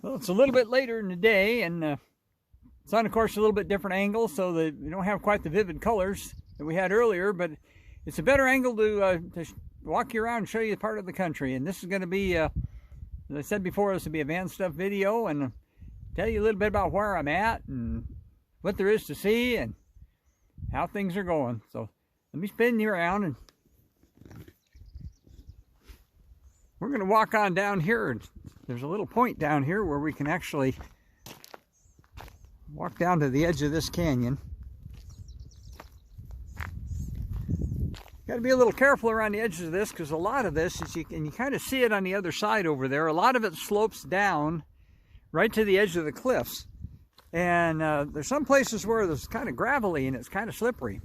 Well, it's a little bit later in the day, and it's on, of course, a little bit different angle, so that we don't have quite the vivid colors that we had earlier, but it's a better angle to walk you around and show you part of the country. And this is going to be, as I said before, this will be a van stuff video, and tell you a little bit about where I'm at and what there is to see and how things are going. So let me spin you around, and we're going to walk on down here. There's a little point down here where we can actually walk down to the edge of this canyon. Got to be a little careful around the edges of this, because a lot of this is, and you kind of see it on the other side over there, a lot of it slopes down right to the edge of the cliffs. And there's some places where it's kind of gravelly and it's kind of slippery.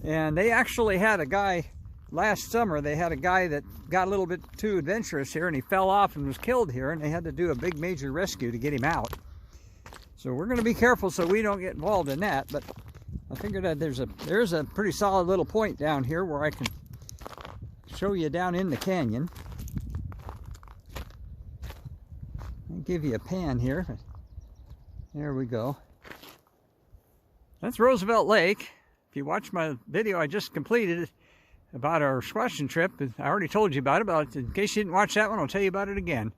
And they actually had a guy last summer, they had a guy that got a little bit too adventurous here, and he fell off and was killed here, and they had to do a big major rescue to get him out. So we're going to be careful so we don't get involved in that. But I figured that there's a pretty solid little point down here where I can show you down in the canyon. I'll give you a pan here. There we go. That's Roosevelt Lake. If you watch my video I just completed about our squashing trip, I already told you about it, but in case you didn't watch that one, I'll tell you about it again.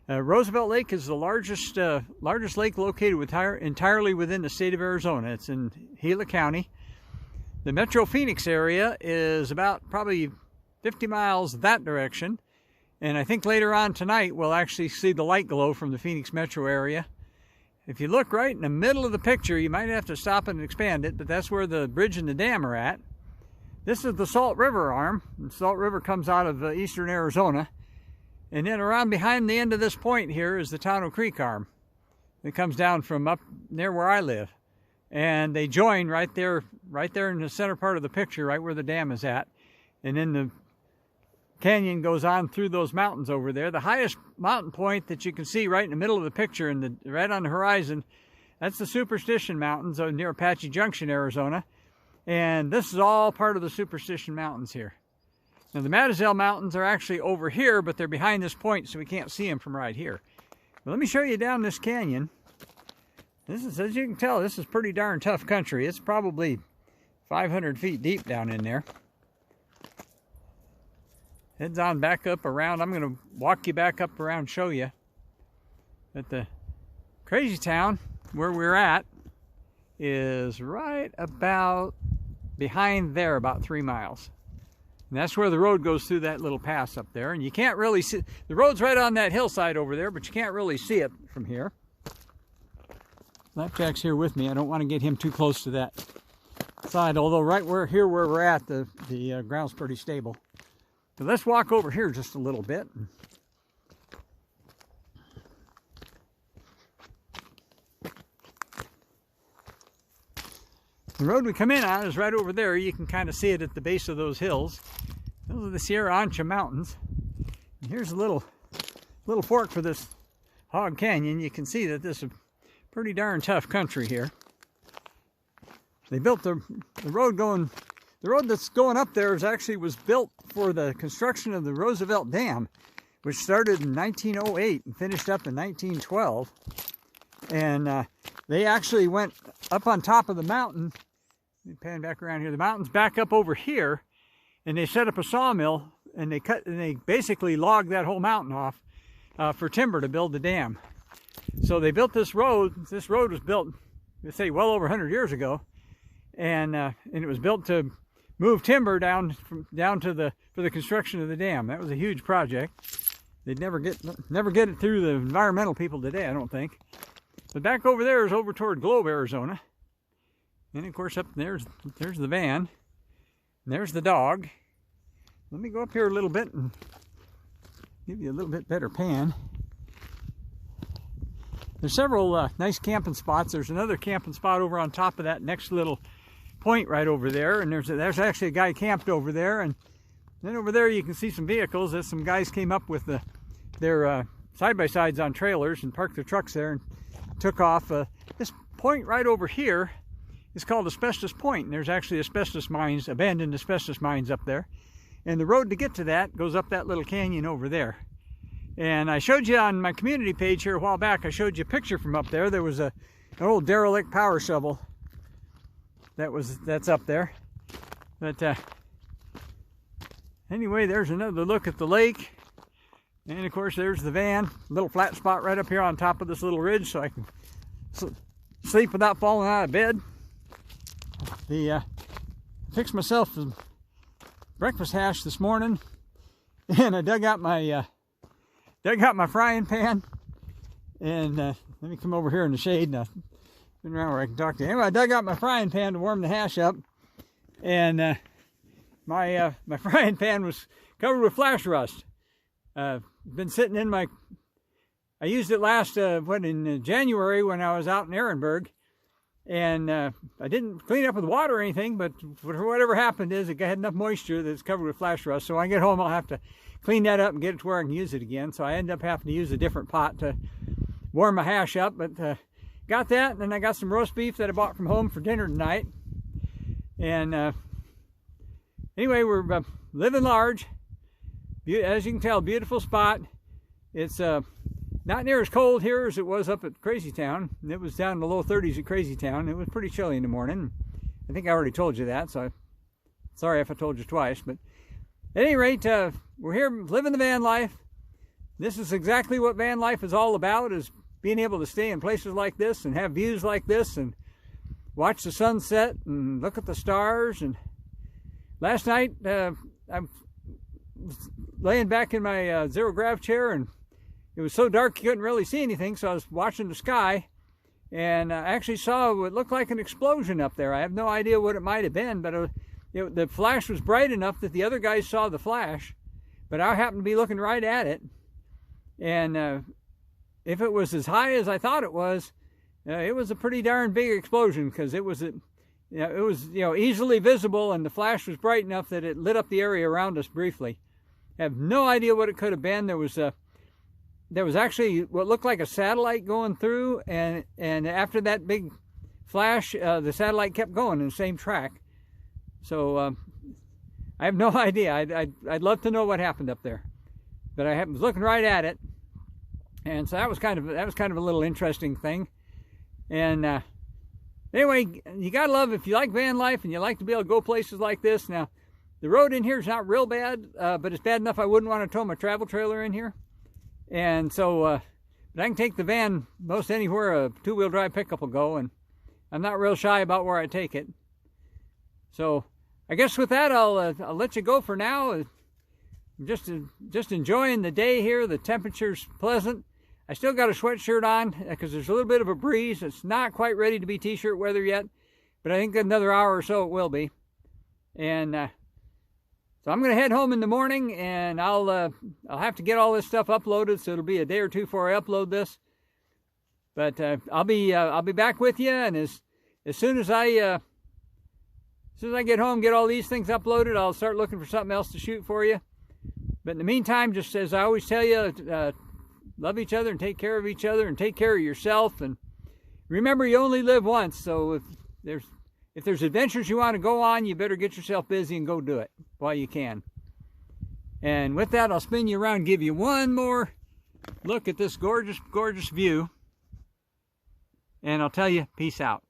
Roosevelt Lake is the largest lake located entirely within the state of Arizona. It's in Gila County. The Metro Phoenix area is about probably 50 miles that direction. And I think later on tonight we'll actually see the light glow from the Phoenix metro area. If you look right in the middle of the picture, you might have to stop and expand it, but that's where the bridge and the dam are at. This is the Salt River arm. The Salt River comes out of eastern Arizona. And then around behind the end of this point here is the Tano Creek arm. It comes down from up near where I live. And they join right there in the center part of the picture, right where the dam is at. And then the canyon goes on through those mountains over there. The highest mountain point that you can see right in the middle of the picture, and right on the horizon, that's the Superstition Mountains near Apache Junction, Arizona. And this is all part of the Superstition Mountains here. Now the Matazel Mountains are actually over here, but they're behind this point, so we can't see them from right here. But let me show you down this canyon. This is, as you can tell, this is pretty darn tough country. It's probably 500 feet deep down in there. Heads on back up around. I'm going to walk you back up around, show you. But the Crazytown, where we're at, is right about behind there, about 3 miles. And that's where the road goes through that little pass up there. And you can't really see, the road's right on that hillside over there, but you can't really see it from here. Flapjack's here with me. I don't want to get him too close to that side, although right where we're at, the ground's pretty stable. So let's walk over here just a little bit. The road we come in on is right over there. You can kind of see it at the base of those hills. Those are the Sierra Ancha Mountains. And here's a little fork for this Hog Canyon. You can see that this is a pretty darn tough country here. They built the road that's going up there was built for the construction of the Roosevelt Dam, which started in 1908 and finished up in 1912. And they actually went up on top of the mountain. Let me pan back around here. The mountain's back up over here, and they set up a sawmill, and they basically logged that whole mountain off for timber to build the dam. So they built this road. This road was built, let's say, well over 100 years ago, and it was built to move timber down to for the construction of the dam. That was a huge project. They'd never get it through the environmental people today, I don't think. But back over there is over toward Globe, Arizona. And of course up there's the van. And there's the dog. Let me go up here a little bit and give you a little bit better pan. There's several nice camping spots. There's another camping spot over on top of that next little point right over there. And there's actually a guy camped over there. And then over there you can see some vehicles. As some guys came up with their side-by-sides on trailers and parked their trucks there and took off. This point right over here is called Asbestos Point, and there's actually abandoned asbestos mines up there. And the road to get to that goes up that little canyon over there. And I showed you on my community page here a while back, I showed you a picture from up there. There was an old derelict power shovel that's up there. But anyway, there's another look at the lake. And of course, there's the van, little flat spot right up here on top of this little ridge, so I can sleep without falling out of bed. I fixed myself some breakfast hash this morning, and I dug out my frying pan. And let me come over here in the shade now, around where I can talk to you. Anyway, I dug out my frying pan to warm the hash up, and my frying pan was covered with flash rust. Been sitting in my, I used it last, in January when I was out in Ehrenberg, and I didn't clean it up with water or anything, but whatever happened is it had enough moisture that it's covered with flash rust. So when I get home, I'll have to clean that up and get it to where I can use it again. So I end up having to use a different pot to warm my hash up, but got that, and then I got some roast beef that I bought from home for dinner tonight. And anyway, we're living large. As you can tell, beautiful spot. It's not near as cold here as it was up at Crazytown. It was down in the low 30s at Crazytown. It was pretty chilly in the morning. I think I already told you that, so sorry if I told you twice. But at any rate, we're here living the van life. This is exactly what van life is all about, is being able to stay in places like this and have views like this and watch the sunset and look at the stars. And last night, I was laying back in my zero grav chair, and it was so dark you couldn't really see anything, so I was watching the sky, and I actually saw what looked like an explosion up there. I have no idea what it might have been, but the flash was bright enough that the other guys saw the flash, but I happened to be looking right at it. And if it was as high as I thought it was a pretty darn big explosion, because it was easily visible, and the flash was bright enough that it lit up the area around us briefly. I have no idea what it could have been. There was actually what looked like a satellite going through, and after that big flash, the satellite kept going in the same track. So I have no idea. I'd love to know what happened up there, but I was looking right at it, and so that was kind of a little interesting thing. And anyway, you gotta love, if you like van life and you like to be able to go places like this. Now, the road in here is not real bad, but it's bad enough I wouldn't want to tow my travel trailer in here. And so, but I can take the van most anywhere a two-wheel drive pickup will go, and I'm not real shy about where I take it. So, I guess with that, I'll let you go for now. I'm just enjoying the day here. The temperature's pleasant. I still got a sweatshirt on because there's a little bit of a breeze. It's not quite ready to be t-shirt weather yet, but I think another hour or so it will be. And so I'm going to head home in the morning, and I'll have to get all this stuff uploaded, so it'll be a day or two before I upload this. But I'll be back with you, and as soon as I get home, get all these things uploaded, I'll start looking for something else to shoot for you. But in the meantime, just as I always tell you, love each other and take care of each other and take care of yourself. And remember, you only live once, so if there's adventures you want to go on, you better get yourself busy and go do it while you can. And with that, I'll spin you around and give you one more look at this gorgeous, gorgeous view. And I'll tell you, peace out.